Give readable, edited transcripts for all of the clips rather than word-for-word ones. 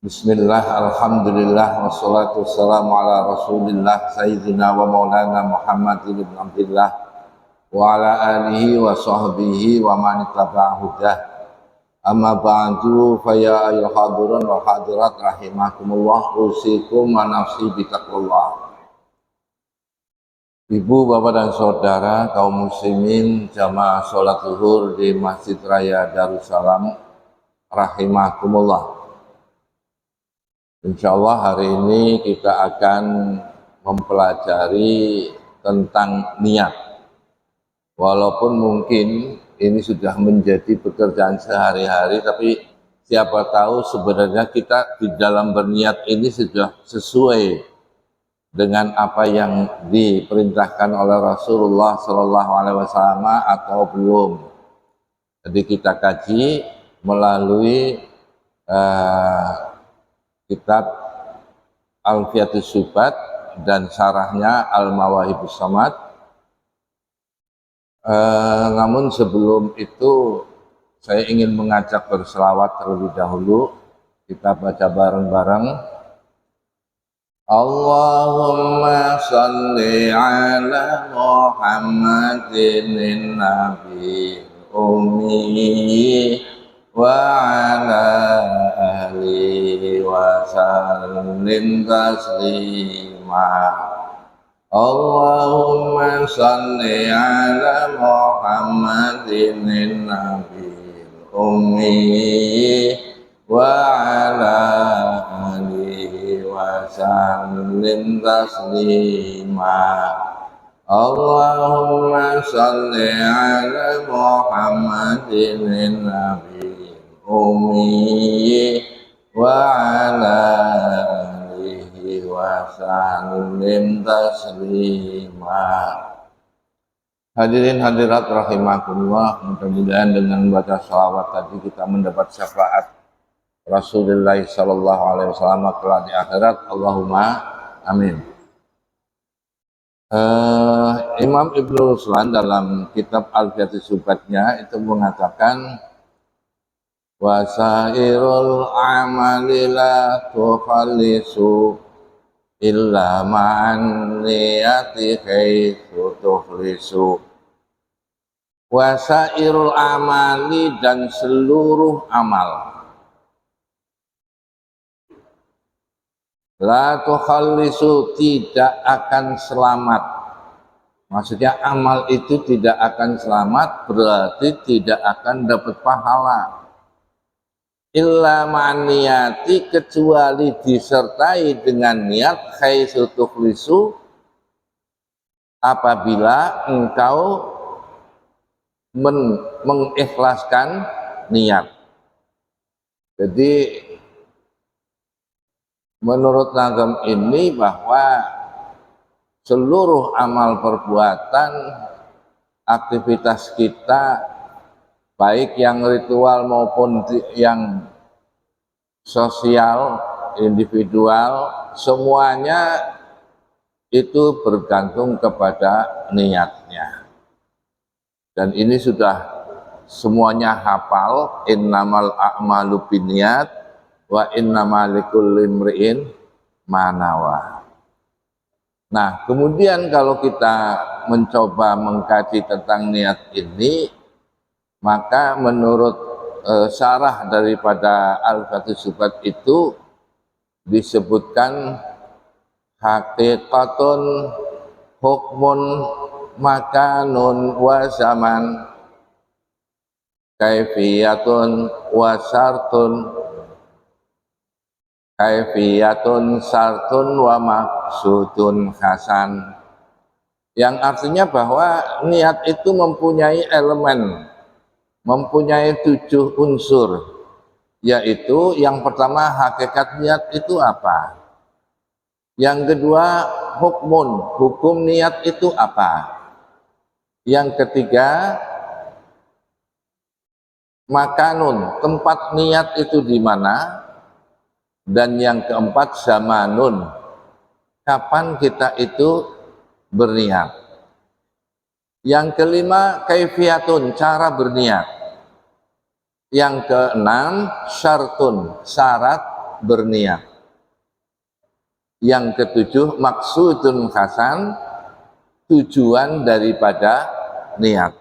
Bismillah, alhamdulillah, wassalatu wassalamu ala rasulillah Sayyidina wa maulana Muhammad ibn Abdillah wa ala alihi wa sahbihi wa man ittaba'a hudah. Amma ba'du, fa ya ayyuhal hadirun wal hadirat rahimakumullah, usikum wa nafsi bitaqwallah. Ibu, bapak dan saudara kaum muslimin jamaah sholat zuhur di Masjid Raya Darussalam rahimakumullah. Insya Allah hari ini kita akan mempelajari tentang niat. Walaupun mungkin ini sudah menjadi pekerjaan sehari-hari, tapi siapa tahu sebenarnya kita di dalam berniat ini sudah sesuai dengan apa yang diperintahkan oleh Rasulullah SAW atau belum. Jadi kita kaji melalui kitab Alfiatus Syubat dan syarahnya Al-Mawahibus Samad. Namun sebelum itu saya ingin mengajak berselawat terlebih dahulu. Kita baca bareng-bareng. Allahumma salli ala Muhammadin Nabi Ummi wa ala alihi wa sallim taslima. Allahumma salli ala Muhammadin nabil ummi wa ala alihi wa sallim taslima. Allahumma salli ala Muhammadin nabil ummi wa ala alihi wa sallim taslima. Hadirin hadirat rahimakumullah, mudah-mudahan dengan membaca shalawat tadi kita mendapat syafaat Rasulullah sallallahu alaihi wasallam kelak di akhirat. Allahumma amin. Imam Ibnu Ruslan dalam kitab Alfiatus Syubatnya itu mengatakan wasairul amali la tukhallisu illa ma'an niyati haitsu tukhlisu. Wasairul amali, dan seluruh amal, la tukhallisu, tidak akan selamat. Maksudnya amal itu tidak akan selamat, berarti tidak akan dapat pahala. Illa ma'niyati, kecuali disertai dengan niat, haitsu tukhlisu, apabila engkau mengikhlaskan niat. Jadi menurut nazam ini bahwa seluruh amal perbuatan, aktivitas kita, baik yang ritual maupun yang sosial, individual, semuanya itu bergantung kepada niatnya. Dan ini sudah semuanya hafal, innamal a'malu binniyat wa innamal likulli imri'in ma nawa. Nah, kemudian kalau kita mencoba mengkaji tentang niat ini, maka menurut syarah daripada Al-Fatihah Syubat itu disebutkan haqiqatun hukmun makanun wa zaman kaifiyatun wa syartun kaifiyatun syartun wa maksudun hasan, yang artinya bahwa niat itu mempunyai elemen, mempunyai 7 unsur, yaitu yang pertama hakikat niat itu apa, yang kedua hukmun, hukum niat itu apa, yang ketiga makanun, tempat niat itu di mana, dan yang keempat zamanun, kapan kita itu berniat. Yang kelima kaifiyatun, cara berniat. Yang keenam syartun, syarat berniat. Yang ketujuh, maksudun hasan, tujuan daripada niat.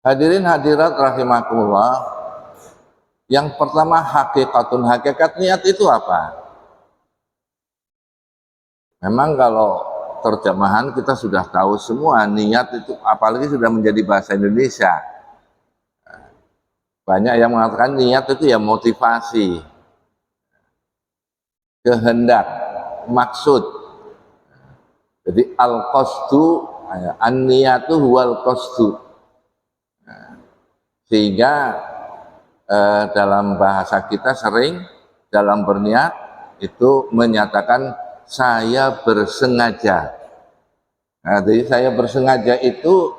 Hadirin hadirat rahimakumullah, yang pertama hakikatun, hakikat niat itu apa? Memang kalau terjemahan kita sudah tahu semua, niat itu apalagi sudah menjadi bahasa Indonesia. Banyak yang mengatakan niat itu ya motivasi, kehendak, maksud. Jadi al-qasdu, an-niyatu huwal qasdu. Sehingga dalam bahasa kita sering dalam berniat itu menyatakan saya bersengaja. Nah, jadi saya bersengaja itu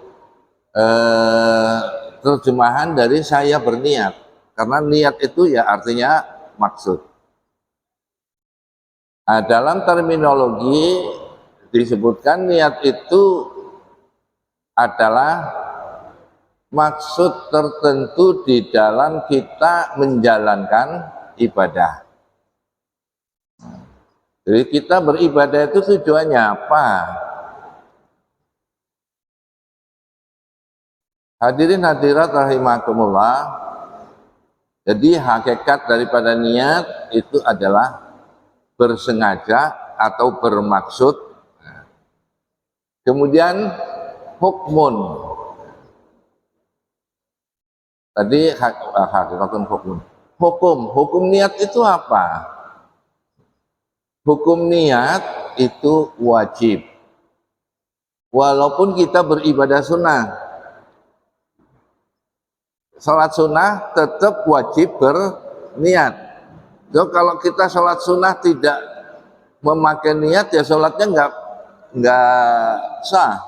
terjemahan dari saya berniat, karena niat itu ya artinya maksud. Nah, dalam terminologi disebutkan niat itu adalah maksud tertentu di dalam kita menjalankan ibadah. Jadi kita beribadah itu tujuannya apa? Hadirin hadirat rahimakumullah. Jadi hakikat daripada niat itu adalah bersengaja atau bermaksud. Kemudian hukmun. Tadi hakikatun hukmun. Hukum niat itu apa? Hukum niat itu wajib. Walaupun kita beribadah sunnah, sholat sunnah tetap wajib berniat. So, kalau kita sholat sunnah tidak memakai niat, ya sholatnya nggak sah.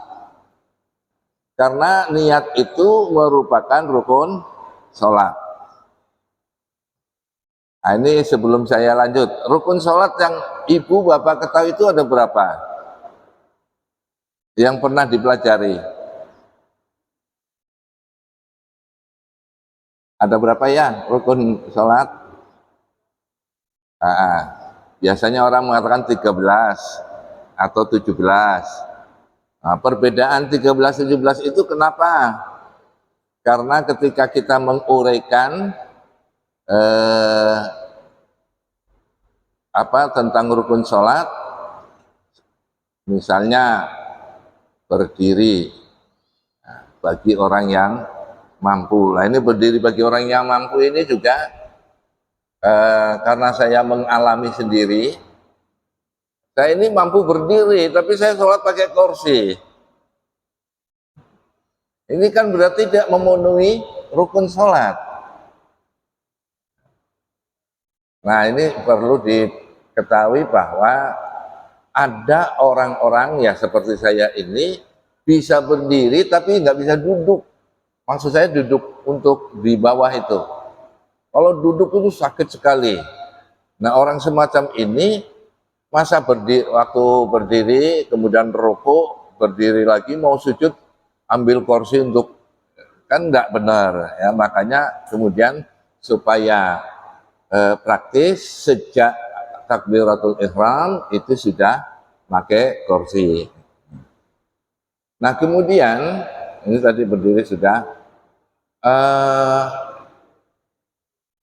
Karena niat itu merupakan rukun sholat. Nah, ini sebelum saya lanjut, rukun sholat yang ibu bapak ketahui itu ada berapa? Yang pernah dipelajari? Ada berapa ya rukun sholat? Nah, biasanya orang mengatakan 13 atau 17. Nah, perbedaan 13-17 itu kenapa? Karena ketika kita menguraikan tentang rukun sholat, misalnya berdiri bagi orang yang mampu. Nah, ini berdiri bagi orang yang mampu ini juga karena saya mengalami sendiri, saya ini mampu berdiri tapi saya sholat pakai kursi. Ini kan berarti tidak memenuhi rukun sholat. Nah, ini perlu diketahui bahwa ada orang-orang ya seperti saya ini bisa berdiri tapi nggak bisa duduk. Maksud saya duduk untuk di bawah itu. Kalau duduk itu sakit sekali. Nah, orang semacam ini masa waktu berdiri kemudian rukuk, berdiri lagi mau sujud ambil kursi untuk, kan nggak benar ya. Makanya kemudian supaya praktis sejak takbiratul ihram itu sudah pakai kursi. Nah, kemudian ini tadi berdiri sudah.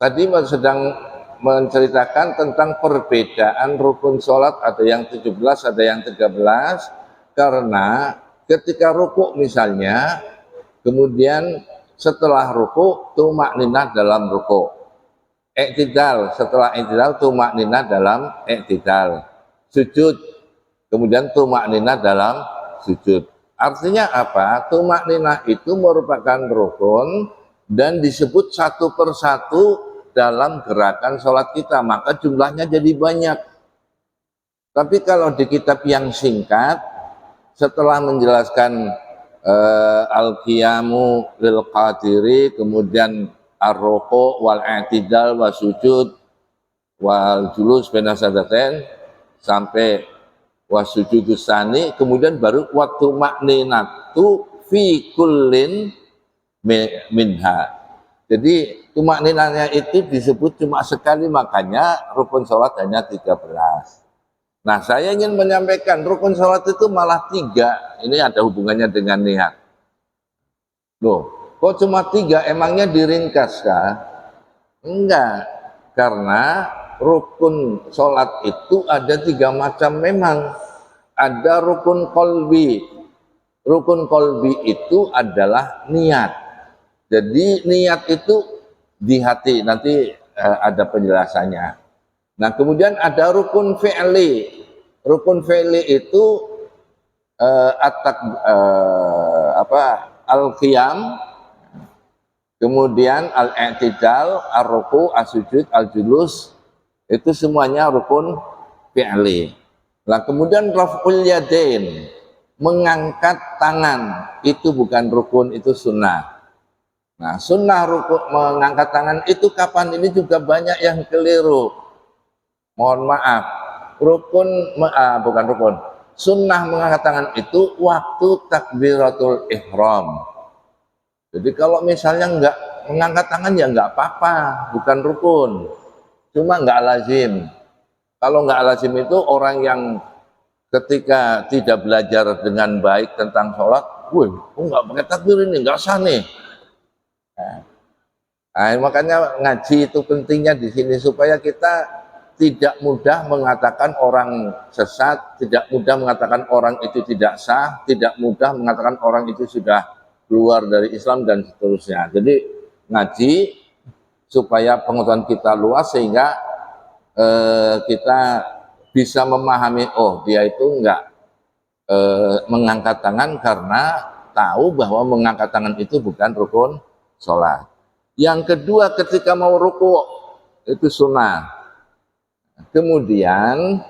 Tadi sedang menceritakan tentang perbedaan rukun sholat, ada yang 17, ada yang 13, karena ketika rukuk misalnya, kemudian setelah rukuk tumakninah dalam rukuk. Iktidal, setelah iktidal tumakninah dalam iktidal. Sujud, kemudian tumakninah dalam sujud. Artinya apa? Tumakninah itu merupakan rukun dan disebut satu persatu dalam gerakan sholat kita, maka jumlahnya jadi banyak. Tapi kalau di kitab yang singkat, setelah menjelaskan al-qiyamu lil qadiri, kemudian ar-ruku' wal i'tidal wa sujud wal julus baina sajdatain sampai wasujudus tsani, kemudian baru waktu makninatu fi kullin minha. Jadi tumakninahnya itu disebut cuma sekali, makanya rukun sholat hanya 13. Nah, saya ingin menyampaikan rukun sholat itu malah 3. Ini ada hubungannya dengan niat. Loh, kok cuma 3? Emangnya diringkas kah? Enggak, karena rukun sholat itu ada 3 macam memang. Ada rukun kolbi. Rukun kolbi itu adalah niat. Jadi niat itu di hati, nanti ada penjelasannya. Nah, kemudian ada rukun fi'li. Rukun fi'li itu al-qiyam, kemudian al-i'tidal, ar-ruku, as-sujud, al-julus, itu semuanya rukun fi'li. Nah, kemudian raf'ul yadain, mengangkat tangan, itu bukan rukun, itu sunnah. Nah, sunnah rukun mengangkat tangan itu kapan? Ini juga banyak yang keliru. Mohon maaf, bukan rukun. Sunnah mengangkat tangan itu waktu takbiratul ihram. Jadi kalau misalnya enggak mengangkat tangan ya enggak apa-apa, bukan rukun. Cuma enggak lazim. Kalau enggak lazim itu orang yang ketika tidak belajar dengan baik tentang sholat, enggak pakai takbir ini, enggak sah nih. Nah, makanya ngaji itu pentingnya di sini supaya kita tidak mudah mengatakan orang sesat, tidak mudah mengatakan orang itu tidak sah, tidak mudah mengatakan orang itu sudah keluar dari Islam dan seterusnya. Jadi ngaji supaya pengetahuan kita luas sehingga kita bisa memahami, oh dia itu enggak mengangkat tangan karena tahu bahwa mengangkat tangan itu bukan rukun sholat. Yang kedua, ketika mau ruku itu sunnah. Kemudian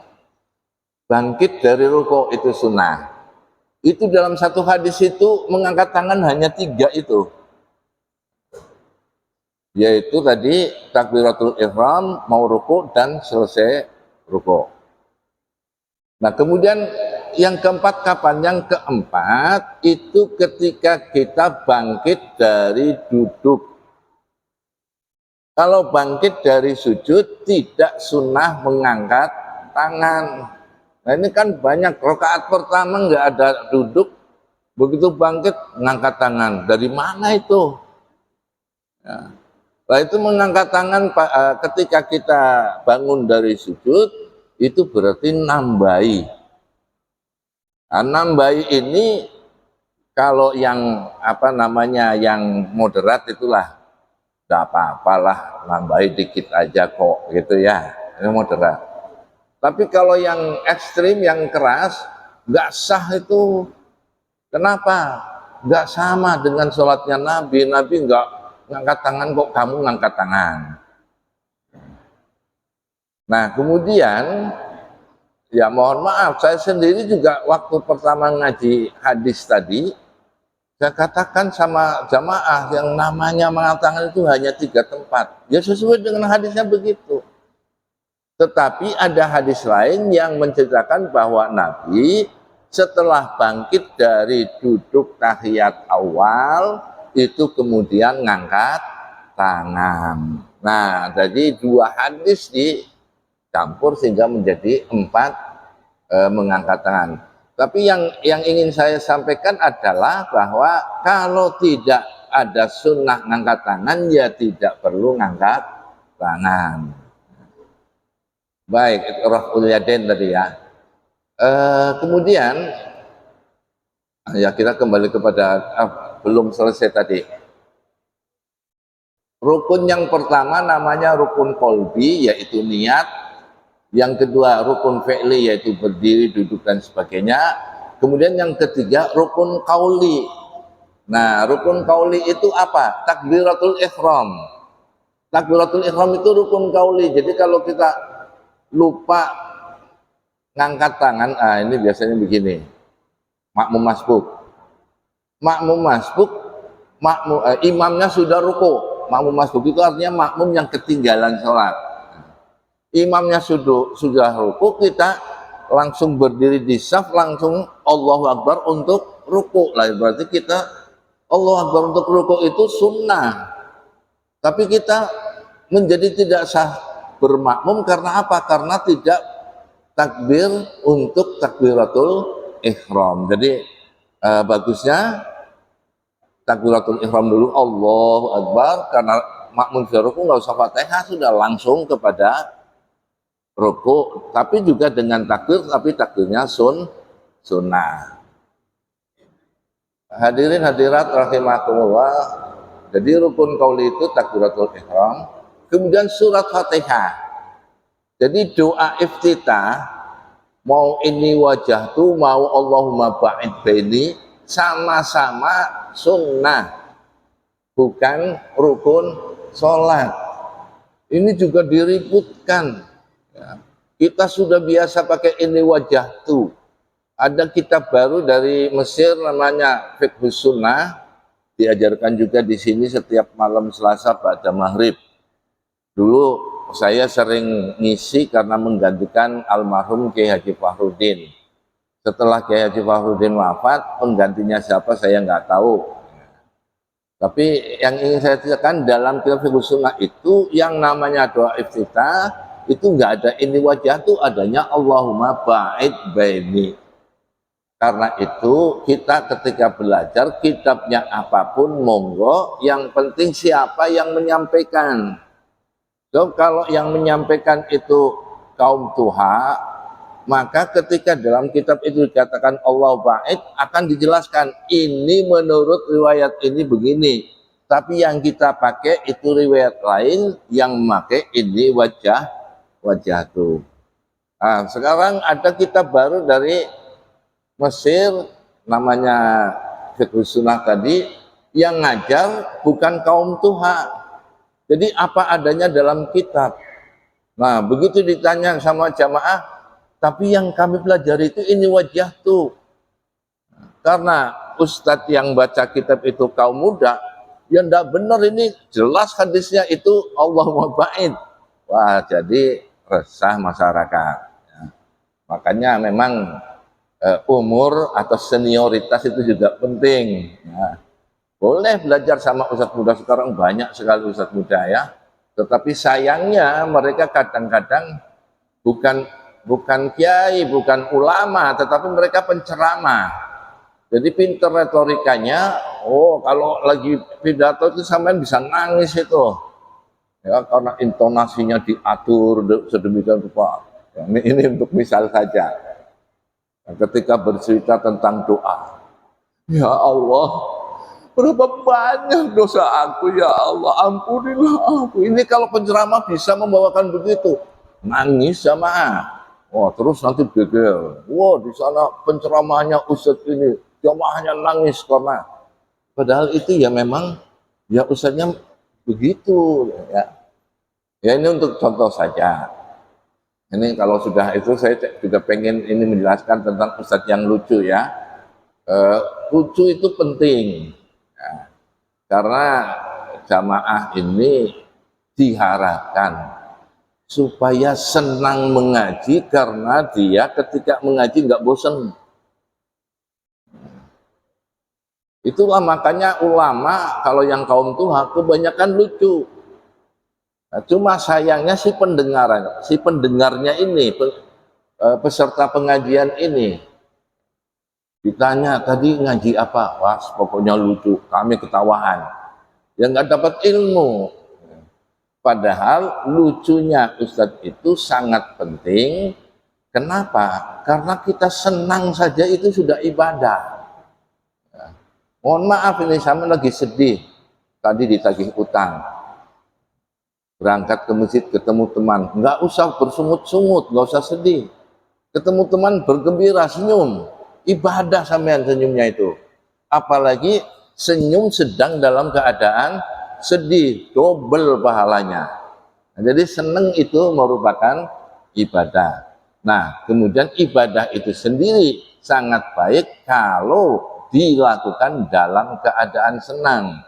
bangkit dari ruku itu sunnah. Itu dalam satu hadis itu mengangkat tangan hanya 3 itu. Yaitu tadi takbiratul ihram, mau ruku dan selesai ruku. Nah, kemudian yang keempat kapan? Yang keempat itu ketika kita bangkit dari duduk. Kalau bangkit dari sujud tidak sunnah mengangkat tangan. Nah, ini kan banyak, rakaat pertama nggak ada duduk, begitu bangkit mengangkat tangan. Dari mana itu? Ya. Nah, itu mengangkat tangan ketika kita bangun dari sujud itu berarti nambahi. Nah, nambahi ini kalau yang yang moderat itulah tidak apa-apalah, nambahi dikit aja kok gitu ya, ini moderat. Tapi kalau yang ekstrim, yang keras, nggak sah itu. Kenapa? Nggak sama dengan sholatnya Nabi. Nabi nggak ngangkat tangan, kok kamu ngangkat tangan. Nah, kemudian ya mohon maaf, saya sendiri juga waktu pertama ngaji hadis tadi, saya katakan sama jamaah yang namanya mengatakan itu hanya 3 tempat. Ya sesuai dengan hadisnya begitu. Tetapi ada hadis lain yang menceritakan bahwa Nabi setelah bangkit dari duduk tahiyat awal, itu kemudian ngangkat tangan. Nah, jadi 2 hadis dicampur sehingga menjadi 4 mengangkat tangan. Tapi yang ingin saya sampaikan adalah bahwa kalau tidak ada sunnah ngangkat tangan, ya tidak perlu ngangkat tangan. Baik, itu raf'ul yadain tadi ya. Kemudian ya kita kembali kepada belum selesai tadi. Rukun yang pertama namanya rukun kolbi, yaitu niat. Yang kedua rukun fi'li, yaitu berdiri, duduk dan sebagainya. Kemudian yang ketiga rukun qauli. Nah, rukun qauli itu apa? Takbiratul ihram. Takbiratul ihram itu rukun qauli. Jadi kalau kita lupa ngangkat tangan, ini biasanya begini. Makmum masbuk. Makmum masbuk, imamnya sudah ruku. Makmum masbuk itu artinya makmum yang ketinggalan sholat. Imamnya sudah ruku, kita langsung berdiri di saf, langsung Allahu Akbar untuk ruku. Lah berarti kita Allahu Akbar untuk ruku itu sunnah. Tapi kita menjadi tidak sah bermakmum karena apa? Karena tidak takbir untuk takbiratul ihram. Jadi bagusnya takbiratul ihram dulu, Allahu Akbar, karena makmum fi ruku nggak usah Fatihah, sudah langsung kepada ruku, tapi juga dengan takbir, tapi takbirnya sunnah. Hadirin hadirat rahimakumullah, jadi rukun qauli itu takbiratul ihram, kemudian surat Fatihah. Jadi doa iftitah, mau ini wajah tuh, mau Allahumma ba'id baini, sama-sama sunnah, bukan rukun sholat. Ini juga diributkan. Ya. Kita sudah biasa pakai ini wajah tuh. Ada kitab baru dari Mesir namanya Fiqhus Sunnah, diajarkan juga di sini setiap malam Selasa pada maghrib. Dulu saya sering ngisi karena menggantikan almarhum Kiai Haji Fahrudin. Setelah Kiai Haji Fahrudin wafat, penggantinya siapa saya nggak tahu. Tapi yang ingin saya ceritakan dalam kitab Fiqhus Sunnah itu yang namanya doa iftitah itu nggak ada ini wajah, tuh adanya Allahumma ba'id baini. Karena itu kita ketika belajar kitabnya apapun monggo, yang penting siapa yang menyampaikan. So, kalau yang menyampaikan itu kaum tuha, maka ketika dalam kitab itu dikatakan Allah ba'id, akan dijelaskan ini menurut riwayat ini begini. Tapi yang kita pakai itu riwayat lain yang memakai ini wajah tuh. Nah, sekarang ada kitab baru dari Mesir namanya Fiqhus Sunnah tadi, yang ngajar bukan kaum tuha. Jadi apa adanya dalam kitab. Nah, begitu ditanya sama jamaah, tapi yang kami pelajari itu ini wajah tuh. Karena ustadz yang baca kitab itu kaum muda, ya enggak benar, ini jelas hadisnya itu Allahumma ba'id. Wah, jadi resah masyarakat. Ya. Makanya memang umur atau senioritas itu juga penting. Ya. Boleh belajar sama ustadz muda, sekarang banyak sekali ustadz muda ya. Tetapi sayangnya mereka kadang-kadang bukan kiai, bukan ulama, tetapi mereka penceramah. Jadi pinter retorikanya. Oh, kalau lagi pidato itu sampean bisa nangis itu. Ya, karena intonasinya diatur sedemikian rupa. Ya, ini untuk misal saja. Ketika bercerita tentang doa, ya Allah, berapa banyak dosa aku, ya Allah, ampunilah aku. Ini kalau penceramah bisa membawakan begitu, nangis jamaah. Wah, terus nanti geger. Wah, di sana penceramahnya ustadz ini, jamaahnya nangis karena padahal itu ya memang ya ustadznya begitu ya. Ya ini untuk contoh saja. Ini kalau sudah itu saya juga pengen ini menjelaskan tentang ustadz yang lucu ya. Lucu itu penting ya, karena jamaah ini diharapkan supaya senang mengaji, karena dia ketika mengaji nggak bosan. Itulah makanya ulama kalau yang kaum tuha kebanyakan lucu. Nah, cuma sayangnya si pendengarnya ini, peserta pengajian ini, ditanya tadi ngaji apa? Wah, pokoknya lucu, kami ketawaan. Ya nggak dapat ilmu. Padahal lucunya ustadz itu sangat penting. Kenapa? Karena kita senang saja itu sudah ibadah. Ya. Mohon maaf ini sama lagi sedih. Tadi ditagih utang. Berangkat ke masjid ketemu teman, nggak usah bersungut-sungut, nggak usah sedih. Ketemu teman bergembira, senyum, ibadah sampean senyumnya itu. Apalagi senyum sedang dalam keadaan sedih, double pahalanya. Nah, jadi seneng itu merupakan ibadah. Nah, kemudian ibadah itu sendiri sangat baik kalau dilakukan dalam keadaan senang.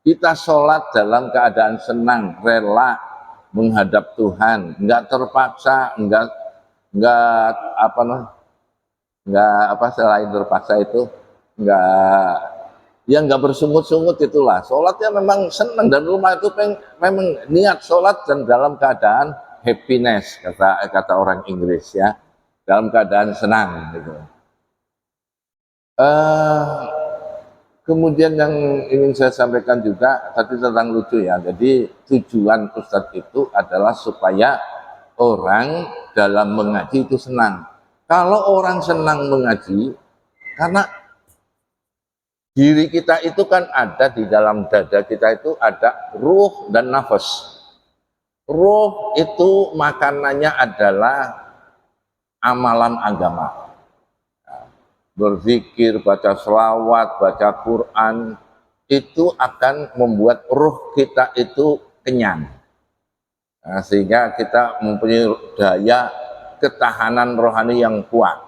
Kita sholat dalam keadaan senang, rela menghadap Tuhan, enggak terpaksa, enggak selain terpaksa itu enggak yang nggak bersungut-sungut itulah. Sholatnya memang senang dan rumah itu memang niat sholat dan dalam keadaan happiness, kata orang Inggris ya, dalam keadaan senang gitu. Kemudian yang ingin saya sampaikan juga tadi tentang lucu ya. Jadi tujuan Ustadz itu adalah supaya orang dalam mengaji itu senang. Kalau orang senang mengaji, karena diri kita itu kan ada di dalam dada kita itu ada ruh dan nafas. Ruh itu makanannya adalah amalan agama. Berzikir, baca selawat, baca Quran, itu akan membuat ruh kita itu kenyang. Nah, sehingga kita mempunyai daya ketahanan rohani yang kuat.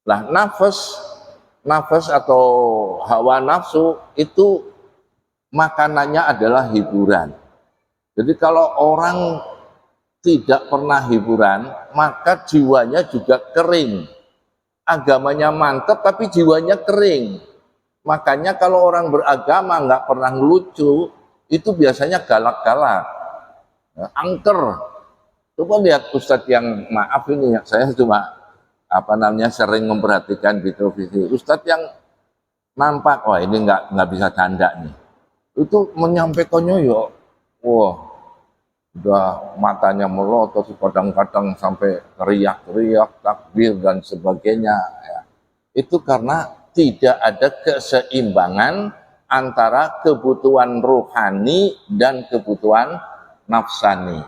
Nah, nafas atau hawa nafsu itu makanannya adalah hiburan. Jadi kalau orang tidak pernah hiburan, maka jiwanya juga kering. Agamanya mantap tapi jiwanya kering. Makanya kalau orang beragama nggak pernah lucu, itu biasanya galak-galak, angker. Coba lihat Ustadz yang maaf ini, saya cuma sering memperhatikan di televisi. Ustadz yang nampak, wah ini nggak bisa canda nih. Itu menyampaikannya ya, wah udah matanya melotot, kadang-kadang sampai teriak-teriak, takbir dan sebagainya. Ya. Itu karena tidak ada keseimbangan antara kebutuhan rohani dan kebutuhan nafsani.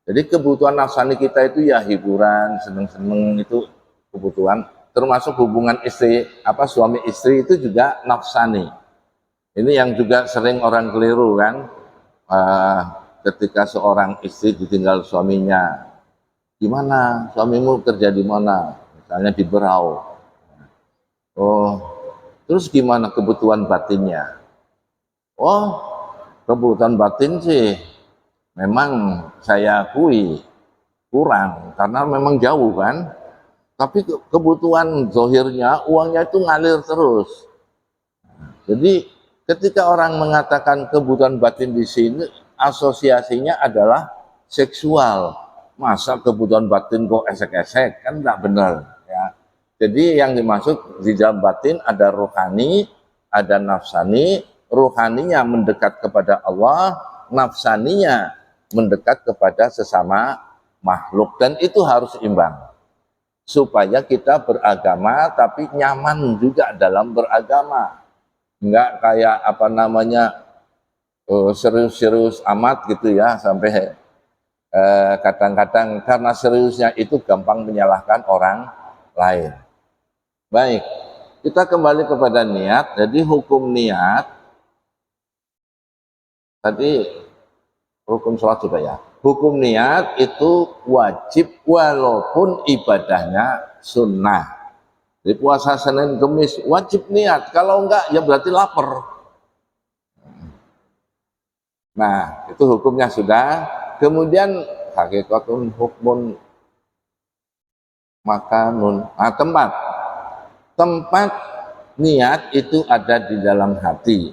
Jadi kebutuhan nafsani kita itu ya hiburan, seneng-seneng itu kebutuhan. Termasuk hubungan suami istri itu juga nafsani. Ini yang juga sering orang keliru kan. Ketika seorang istri ditinggal suaminya, gimana suamimu kerja di mana? Misalnya di Berau. Oh, terus gimana kebutuhan batinnya? Oh, kebutuhan batin sih memang saya akui kurang karena memang jauh kan. Tapi kebutuhan zohirnya uangnya itu ngalir terus. Jadi ketika orang mengatakan kebutuhan batin di sini, asosiasinya adalah seksual. Masa kebutuhan batin kok esek-esek, kan tidak benar ya. Jadi yang dimaksud di dalam batin ada rohani, ada nafsani. Rohaninya mendekat kepada Allah, nafsaninya mendekat kepada sesama makhluk, dan itu harus imbang supaya kita beragama tapi nyaman juga dalam beragama. Enggak kayak serius-serius amat gitu ya, sampai kadang-kadang karena seriusnya itu gampang menyalahkan orang lain. Baik, kita kembali kepada niat. Jadi hukum niat tadi, hukum sholat sudah ya. Hukum niat itu wajib walaupun ibadahnya sunnah. Di puasa Senin Kemis wajib niat, kalau enggak ya berarti lapar. Nah, itu hukumnya sudah. Kemudian hakikatun hukmun makanun. Nah, tempat niat itu ada di dalam hati.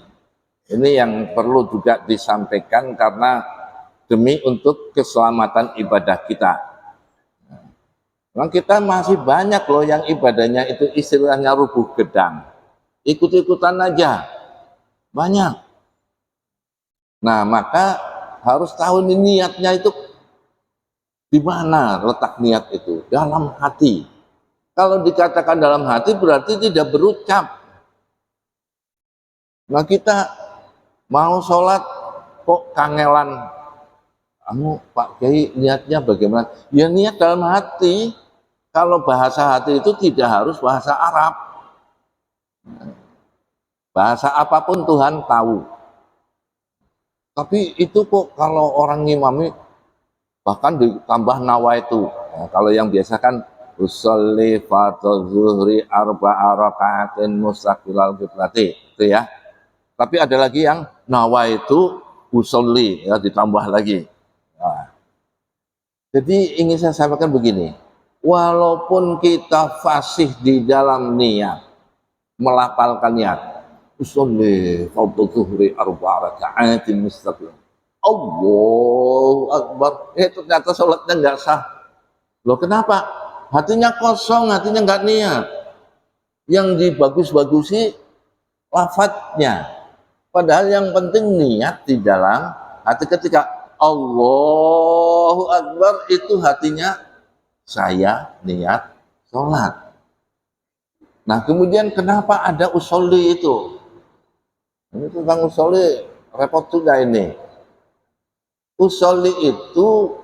Ini yang perlu juga disampaikan karena demi untuk keselamatan ibadah kita. Memang kita masih banyak loh yang ibadahnya itu istilahnya rubuh gedang. Ikut-ikutan aja. Banyak. Nah, maka harus tahu niatnya itu di mana letak niat itu, dalam hati. Kalau dikatakan dalam hati berarti tidak berucap. Nah, kita mau sholat kok kangelan. Pak Kiai niatnya bagaimana? Ya niat dalam hati. Kalau bahasa hati itu tidak harus bahasa Arab. Bahasa apapun Tuhan tahu. Tapi itu kok kalau orang ngimami bahkan ditambah nawaitu. Ya, kalau yang biasa kan usolli fardhu zuhri arba'a raka'atin mustaqbilal qiblati itu ya. Tapi ada lagi yang nawaitu usolli ya, ditambah lagi. Nah, jadi ingin saya sampaikan begini, walaupun kita fasih di dalam niat, melafalkan niat, usolli fardhu zuhri arba'a raka'atin mustaqim. Allahu Akbar. Ternyata sholatnya nggak sah. Loh kenapa? Hatinya kosong, hatinya nggak niat. Yang dibagus-bagusi lafadznya. Padahal yang penting niat di dalam hati. Ketika Allahu Akbar itu hatinya saya niat sholat. Nah kemudian kenapa ada usolli itu? Ini tentang usolli repot juga ini. Usolli itu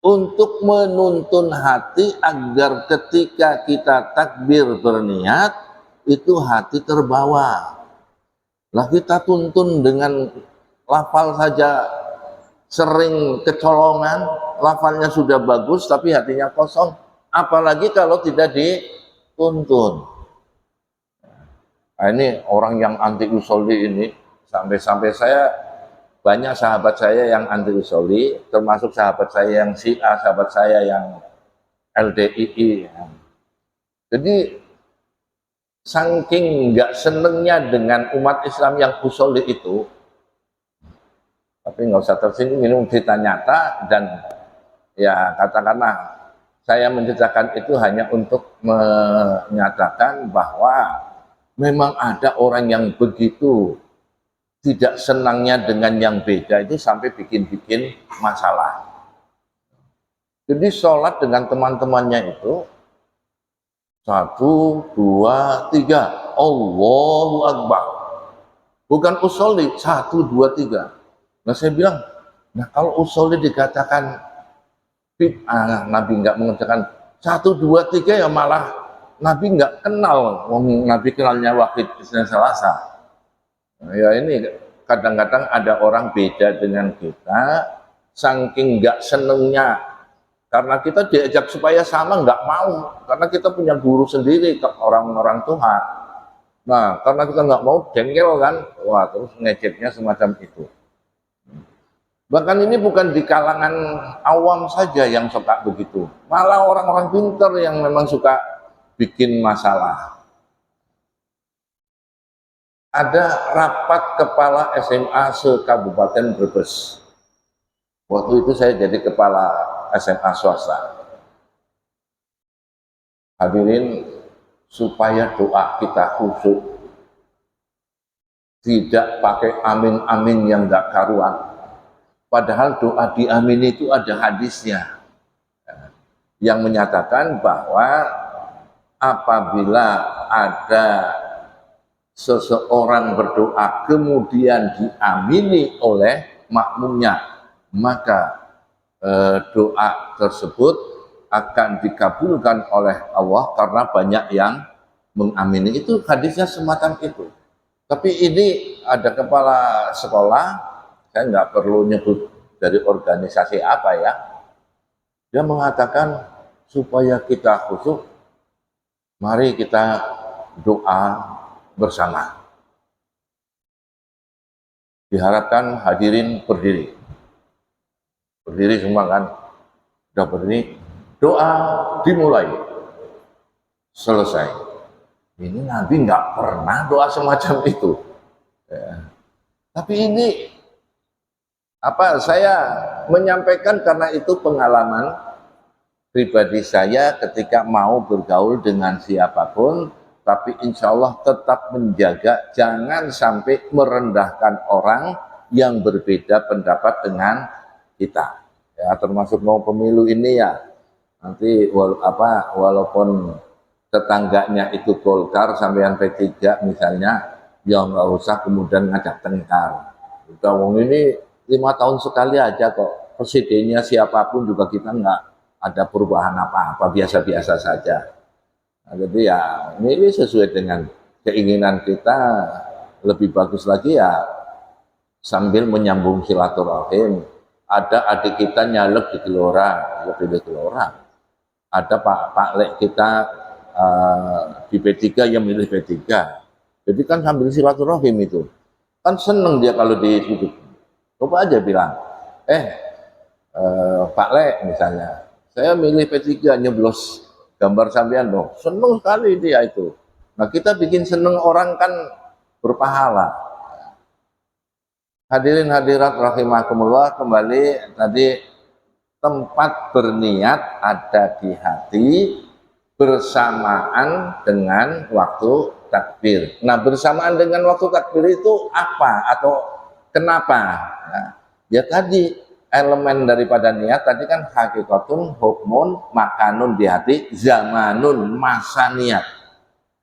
untuk menuntun hati agar ketika kita takbir berniat itu hati terbawa. Lah kita tuntun dengan lafal saja sering kecolongan, lafalnya sudah bagus tapi hatinya kosong. Apalagi kalau tidak dituntun. Nah, ini orang yang anti usolli ini sampai saya banyak sahabat saya yang anti usolli, termasuk sahabat saya yang Syiah, sahabat saya yang LDII. Jadi saking nggak senengnya dengan umat Islam yang usolli itu, tapi nggak usah tersinggung, ini cerita nyata dan ya katakanlah saya menceritakan itu hanya untuk menyatakan bahwa memang ada orang yang begitu tidak senangnya dengan yang beda itu sampai bikin-bikin masalah. Jadi sholat dengan teman-temannya itu 1, 2, 3 Allahu Akbar. Bukan usolli 1, 2, 3. Nah saya bilang, nah kalau usolli dikatakan bid'ah, Nabi nggak mengerjakan 1, 2, 3 ya malah Nabi nggak kenal, Nabi kenalnya Wahid Isnin Selasa. Ya ini kadang-kadang ada orang beda dengan kita, saking nggak senengnya, karena kita diajak supaya sama nggak mau, karena kita punya guru sendiri ke orang-orang Tuhan. Nah karena kita nggak mau jengkel kan, wah terus ngejeknya semacam itu. Bahkan ini bukan di kalangan awam saja yang suka begitu, malah orang-orang pintar yang memang suka bikin masalah. Ada rapat kepala SMA se-Kabupaten Brebes. Waktu itu saya jadi kepala SMA swasta. Hadirin, supaya doa kita khusyuk, tidak pakai amin-amin yang nggak karuan. Padahal doa diamin itu ada hadisnya yang menyatakan bahwa apabila ada seseorang berdoa kemudian diamini oleh makmumnya, maka doa tersebut akan dikabulkan oleh Allah karena banyak yang mengamini. Itu hadisnya semacam itu. Tapi ini ada kepala sekolah, saya nggak perlu nyebut dari organisasi apa ya, dia mengatakan supaya kita khusyuk, mari kita doa bersama. Diharapkan hadirin berdiri. Berdiri semua kan. Sudah berdiri. Doa dimulai. Selesai. Ini Nabi nggak pernah doa semacam itu. Ya. Tapi ini saya menyampaikan karena itu pengalaman pribadi saya ketika mau bergaul dengan siapapun, tapi insya Allah tetap menjaga jangan sampai merendahkan orang yang berbeda pendapat dengan kita. Ya, termasuk mau pemilu ini ya, nanti walaupun tetangganya itu Golkar sampean P3 misalnya, ya nggak usah kemudian ngajak tengkar. Udah wong ini 5 tahun sekali aja kok, presidennya siapapun juga kita nggak ada perubahan apa-apa, biasa-biasa saja. Nah, jadi ya ini sesuai dengan keinginan kita, lebih bagus lagi ya sambil menyambung silaturahim. Ada adik kita nyalek di Gelora, ya pilih Gelora. Ada Pak Lek kita di P3 yang milih P3. Jadi kan sambil silaturahim itu. Kan seneng dia kalau disebut. Coba aja bilang, Pak Lek misalnya, saya milih P3 nyeblos gambar sampean loh, seneng sekali dia itu. Nah kita bikin seneng orang kan berpahala. Hadirin hadirat rahimakumullah, kembali tadi tempat berniat ada di hati bersamaan dengan waktu takbir. Nah, bersamaan dengan waktu takbir itu apa atau kenapa? Nah, ya tadi elemen daripada niat tadi kan hakikatun, hukmun, makanun di hati, zamanun, masa niat.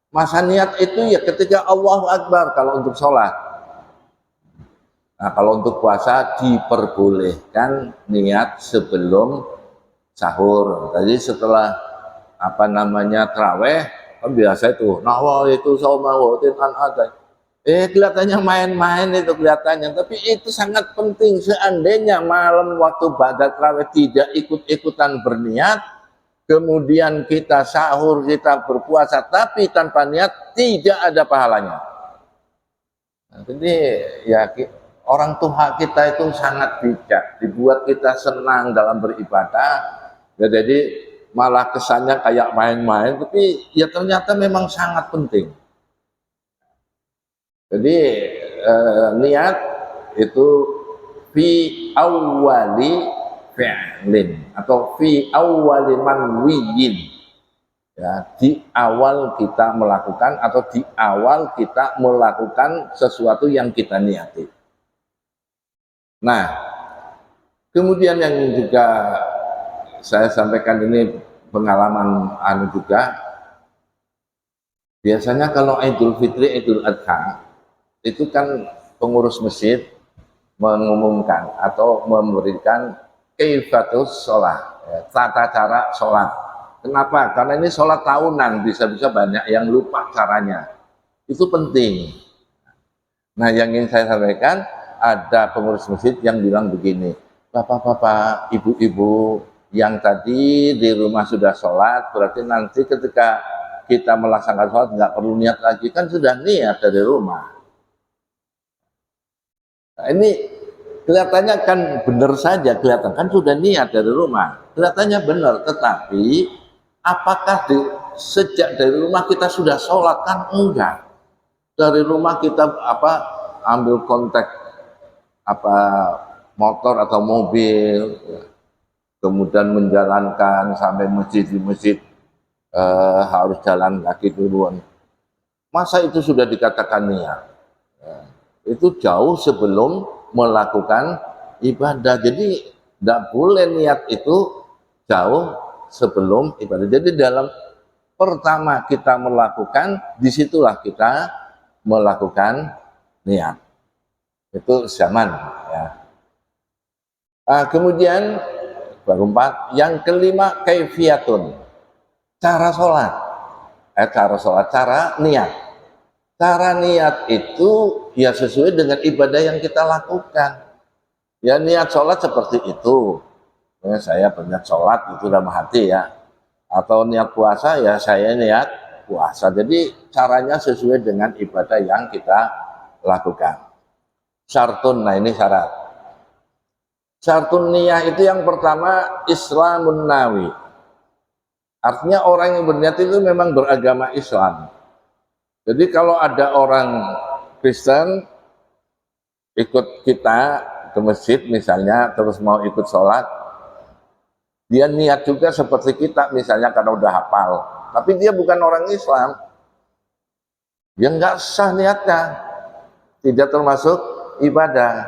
Masa niat itu ya ketika Allahu Akbar kalau untuk sholat. Nah, kalau untuk puasa diperbolehkan niat sebelum sahur. Tadi setelah taraweh kan biasa itu nawaitu shaumawatin an adai. Kelihatannya main-main itu kelihatannya, tapi itu sangat penting. Seandainya malam waktu ba'da taraweh tidak ikut-ikutan berniat, kemudian kita sahur, kita berpuasa tapi tanpa niat, tidak ada pahalanya. Nah, jadi ya orang tua kita itu sangat bijak, dibuat kita senang dalam beribadah, ya, jadi malah kesannya kayak main-main, tapi ya ternyata memang sangat penting. Jadi niat itu fi awwali fi'lin atau fi awwali manwiyin, ya, di awal kita melakukan atau di awal kita melakukan sesuatu yang kita niati. Nah, kemudian yang juga saya sampaikan ini pengalaman juga, biasanya kalau Idul Fitri, Idul Adha, itu kan pengurus masjid mengumumkan atau memberikan kaifatus sholat, ya, tata cara sholat. Kenapa? Karena ini sholat tahunan, bisa-bisa banyak yang lupa caranya. Itu penting. Nah, yang ingin saya sampaikan, ada pengurus masjid yang bilang begini, bapak-bapak, ibu-ibu yang tadi di rumah sudah sholat, berarti nanti ketika kita melaksanakan sholat nggak perlu niat lagi, kan sudah niat dari rumah. Nah, ini kelihatannya kan benar saja, kelihatan kan sudah niat dari rumah, kelihatannya benar, tetapi apakah sejak dari rumah kita sudah sholat? Kan enggak. Dari rumah kita ambil kontak motor atau mobil, kemudian menjalankan sampai masjid, di masjid harus jalan kaki duluan. Masa itu sudah dikatakan niat? Itu jauh sebelum melakukan ibadah. Jadi tidak boleh niat itu jauh sebelum ibadah. Jadi dalam pertama kita melakukan, disitulah kita melakukan niat. Itu zaman, ya. Kemudian baru 4, yang kelima kaifiyatun, cara sholat, cara niat. Cara niat itu ya sesuai dengan ibadah yang kita lakukan. Ya niat sholat seperti itu. Ya, saya berniat sholat itu dalam hati, ya. Atau niat puasa, ya saya niat puasa. Jadi caranya sesuai dengan ibadah yang kita lakukan. Syartun, nah ini syarat. Syartun niyah itu yang pertama Islamun nawi. Artinya orang yang berniat itu memang beragama Islam. Jadi kalau ada orang Kristen ikut kita ke masjid misalnya, terus mau ikut sholat, dia niat juga seperti kita misalnya karena udah hafal, tapi dia bukan orang Islam, dia nggak sah niatnya, tidak termasuk ibadah.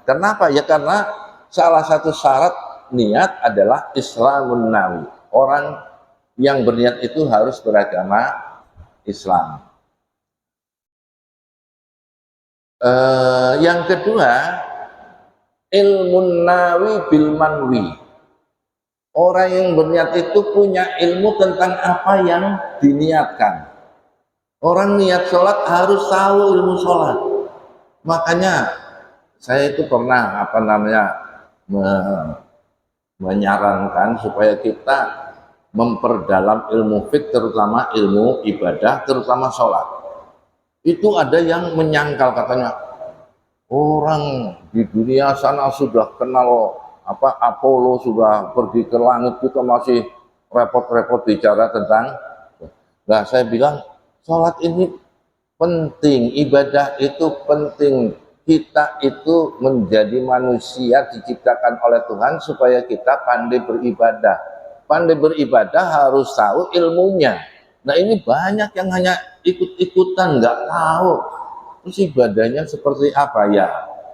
Kenapa? Ya karena salah satu syarat niat adalah Islamun nawi. Orang yang berniat itu harus beragama Islam. Yang kedua, ilmun nawi bil manwi. Orang yang berniat itu punya ilmu tentang apa yang diniatkan. Orang niat sholat harus tahu ilmu sholat. Makanya saya itu pernah menyarankan supaya kita memperdalam ilmu fiqh, terutama ilmu ibadah, terutama sholat. Itu ada yang menyangkal, katanya orang di dunia sana sudah kenal Apollo, sudah pergi ke langit, kita masih repot-repot bicara tentang. Nah, saya bilang sholat ini penting, ibadah itu penting. Kita itu menjadi manusia diciptakan oleh Tuhan supaya kita pandai beribadah. Pandai beribadah harus tahu ilmunya. Nah ini banyak yang hanya ikut-ikutan, nggak tahu terus ibadahnya seperti apa ya.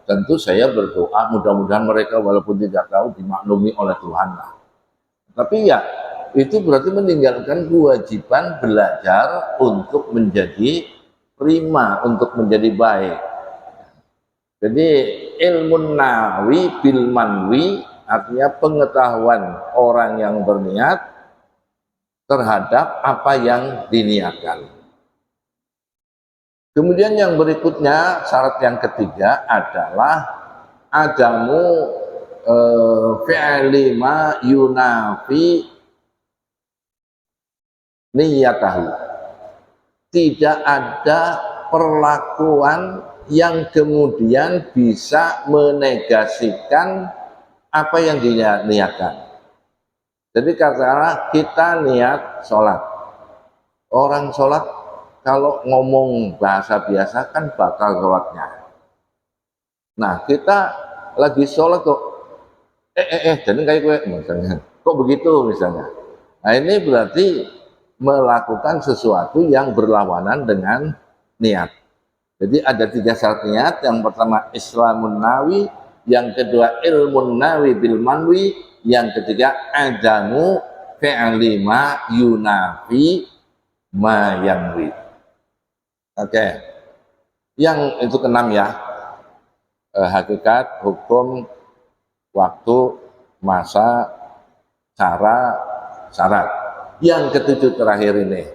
Tentu saya berdoa mudah-mudahan mereka walaupun tidak tahu dimaklumi oleh Tuhan lah. Tapi ya itu berarti meninggalkan kewajiban belajar untuk menjadi prima, untuk menjadi baik. Jadi ilmu nawi bil manwi artinya pengetahuan orang yang berniat terhadap apa yang diniatkan. Kemudian yang berikutnya, syarat yang ketiga adalah adamu fi'li ma yunafi niyatahu. Tidak ada perlakuan yang kemudian bisa menegasikan apa yang diniatkan. Jadi katakanlah kita niat sholat. Orang sholat kalau ngomong bahasa biasa kan batal sholatnya. Nah kita lagi sholat kok jadi kayak gue misalnya, kok begitu misalnya. Nah ini berarti melakukan sesuatu yang berlawanan dengan niat. Jadi ada 3 syarat niat. Yang pertama islamun nawi, yang kedua ilmun nawi bil manwi, yang ketiga adamu fi'li ma yunafi ma yanwi. Oke. Yang itu keenam ya. Hakikat, hukum, waktu, masa, cara, syarat. Yang ketujuh terakhir ini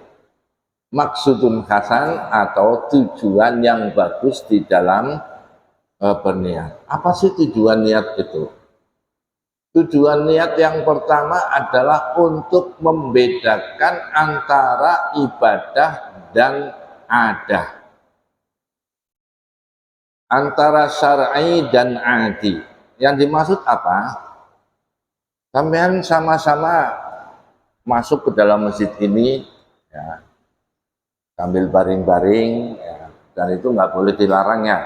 maksudun hasan atau tujuan yang bagus di dalam berniat. Apa sih tujuan niat itu? Tujuan niat yang pertama adalah untuk membedakan antara ibadah dan adah, antara syar'i dan adi. Yang dimaksud apa? Sampean sama-sama masuk ke dalam masjid ini ya, sambil baring-baring ya, dan itu nggak boleh dilarang ya.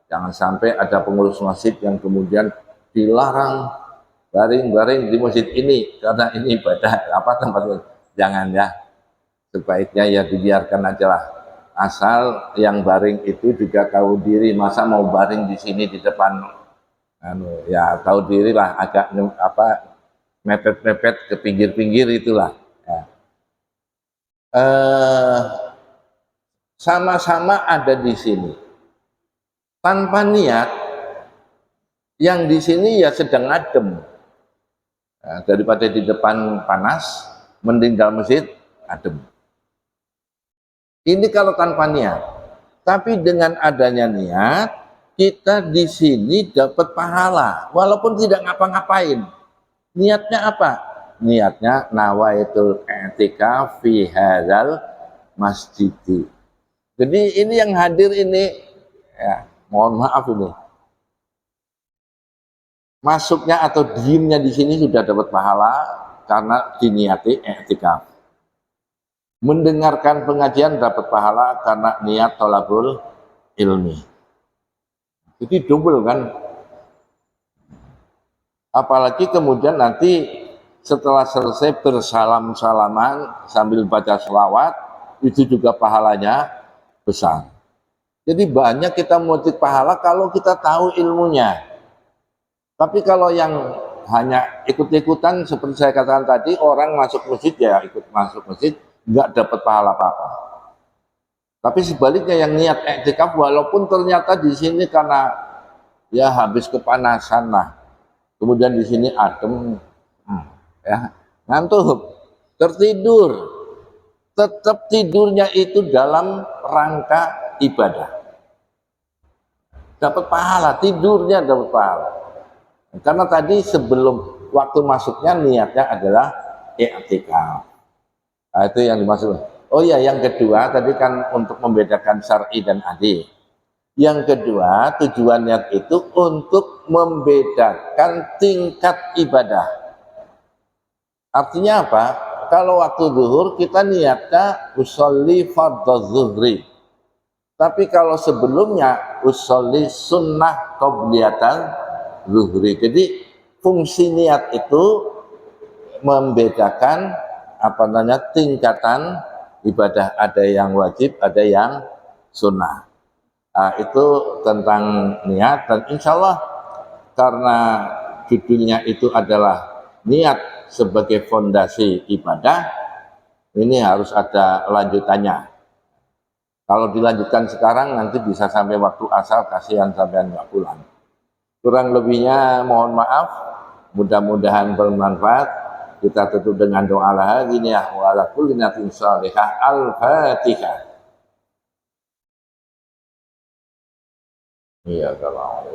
Jangan sampai ada pengurus masjid yang kemudian dilarang baring-baring di masjid ini karena ini ibadah apa tempat. Jangan ya, sebaiknya ya dibiarkan aja lah. Asal yang baring itu juga tahu diri, masa mau baring di sini di depan ya tahu diri lah, agak apa mepet-mepet ke pinggir-pinggir itulah ya. Sama-sama ada di sini tanpa niat, yang di sini ya sedang adem ya, daripada di depan panas mending dalam masjid adem. Ini kalau tanpa niat. Tapi dengan adanya niat kita di sini dapat pahala walaupun tidak ngapa-ngapain. Niatnya apa? Niatnya nawaitul i'tikaf fi hadzal masjid. Jadi ini yang hadir ini ya, mohon maaf ini. Masuknya atau diamnya di sini sudah dapat pahala karena diniati i'tikaf. Mendengarkan pengajian dapat pahala karena niat thalabul ilmi. Jadi double kan? Apalagi kemudian nanti setelah selesai bersalam-salaman sambil baca selawat, itu juga pahalanya besar. Jadi banyak kita motif pahala kalau kita tahu ilmunya. Tapi kalau yang hanya ikut-ikutan seperti saya katakan tadi, orang masuk masjid ya ikut masuk masjid, nggak dapat pahala apa-apa. Tapi sebaliknya yang niat i'tikaf walaupun ternyata di sini karena ya habis kepanasan lah, kemudian di sini adem, ya ngantuk, tertidur, tetap tidurnya itu dalam rangka ibadah, dapat pahala, tidurnya dapat pahala. Karena tadi sebelum waktu masuknya niatnya adalah i'tikaf. Nah, itu yang dimaksud. Oh ya, yang kedua tadi kan untuk membedakan syar'i dan adi. Yang kedua, tujuan niat itu untuk membedakan tingkat ibadah. Artinya apa? Kalau waktu zuhur kita niatnya usolli fardhu zuhri. Tapi kalau sebelumnya usolli sunnah qobliyatan zuhri. Jadi fungsi niat itu membedakan tingkatan ibadah, ada yang wajib, ada yang sunnah. Nah, itu tentang niat, dan insya Allah karena judulnya itu adalah niat sebagai fondasi ibadah, ini harus ada lanjutannya. Kalau dilanjutkan sekarang nanti bisa sampai waktu asal, kasihan sampean nggak pulang. Kurang lebihnya mohon maaf, mudah-mudahan bermanfaat. Kita tutup dengan doa lahadiniyah wa ala kulli natin salihah. Al-Fatihah. Iya, kalau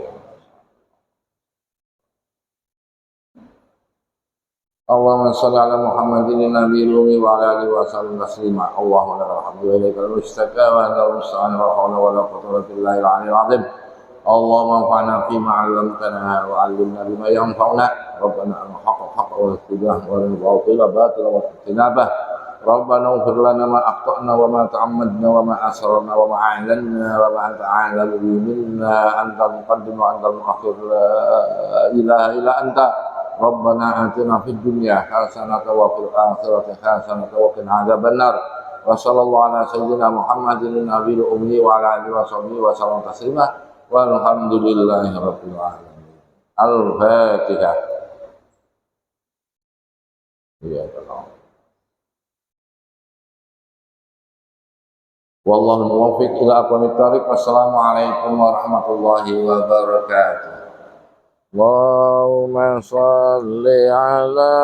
Allahumma shalli ala Muhammadin nabiyil ummi wa ala alihi wa sallam taslima. Allahumma lakal hamdu wa ilaikal mustaka wa antal musta'an wa la hawla wa la quwwata illa billahil aliyyil azim. Allahumma anfa'na fima 'allamtana wa 'allimna bima yanfa'una. Rabbana al-haqqa haqqa wa ittiba'ah wa al-batila batila wa ijtinabah. Rabbana ighfir lana ma akhta'na wa ma ta'ammadna wa ma asrarna wa ma a'lanna wa ma anta a'lamu bihi minna, antal muqaddim wa antal mu'akhir, la ilaha illa anta. Rabbana atina fid dunya hasanatan wa fil akhirati hasanatan wa qina adzabannar. Wa sallallahu ala sayyidina Muhammadin nabiyil ummi wa ala alihi wa sahbihi wa sallam taslima. Walhamdulillahi rabbil alamin. Al-Fatihah. Iya, kalau wallahu muwaffiq ila aqwamit thariq. Wassalamualaikum warahmatullahi wabarakatuh. Allahumma shalli ala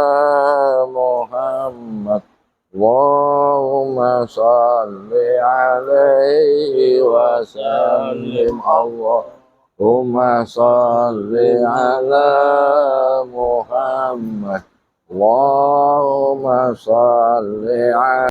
Muhammad. Allahumma shalli alaihi wa sallim. Allahumma shalli ala Muhammad. Allahumma shalli ala